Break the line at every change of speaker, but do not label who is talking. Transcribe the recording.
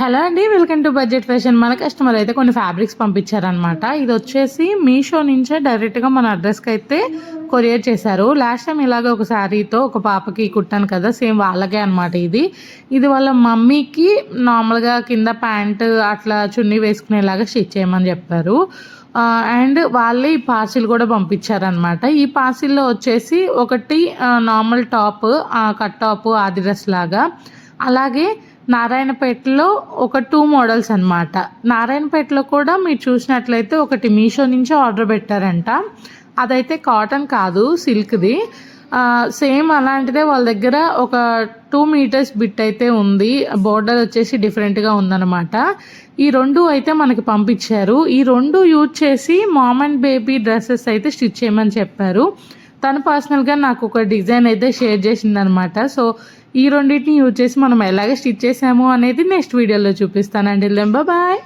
Hello అండి, welcome to budget fashion. మన customer అయితే కొన్ని ఫ్యాబ్రిక్స్ పంపించారనమాట. ఇది వచ్చేసి మీషో నుంచే డైరెక్ట్గా మన అడ్రస్కి అయితే కొరియర్ చేశారు. లాస్ట్ టైం ఇలాగ ఒక శారీతో ఒక పాపకి కుట్టాను కదా, సేమ్ వాళ్ళకే అనమాట. ఇది వాళ్ళ మమ్మీకి నార్మల్గా కింద ప్యాంట్ అట్లా చున్నీ వేసుకునేలాగా స్టిచ్ చేయమని చెప్పారు. అండ్ వాళ్ళే ఈ పార్సిల్ కూడా పంపించారనమాట. ఈ పార్సిల్లో వచ్చేసి ఒకటి నార్మల్ టాప్, కట్ టాప్, ఆది డ్రెస్ లాగా, అలాగే నారాయణపేటలో ఒక 2 మోడల్స్ అనమాట. నారాయణపేటలో కూడా మీరు చూసినట్లయితే ఒకటి మీషో నుంచి ఆర్డర్ పెట్టారంట. అదైతే కాటన్ కాదు, సిల్క్ది. సేమ్ అలాంటిదే వాళ్ళ దగ్గర ఒక 2 మీటర్స్ బిట్ అయితే ఉంది. బోర్డర్ వచ్చేసి డిఫరెంట్గా ఉందన్నమాట. ఈ 2 అయితే మనకి పంపించారు. ఈ 2 యూజ్ చేసి మామ్ అండ్ బేబీ డ్రెస్సెస్ అయితే స్టిచ్ చేయమని చెప్పారు. తను పర్సనల్గా నాకు ఒక డిజైన్ అయితే షేర్ చేసిందనమాట. సో ఈ రెండింటిని యూజ్ చేసి మనం ఎలాగ స్టిచ్ చేసాము అనేది నెక్స్ట్ వీడియోలో చూపిస్తానండి. బాయ్.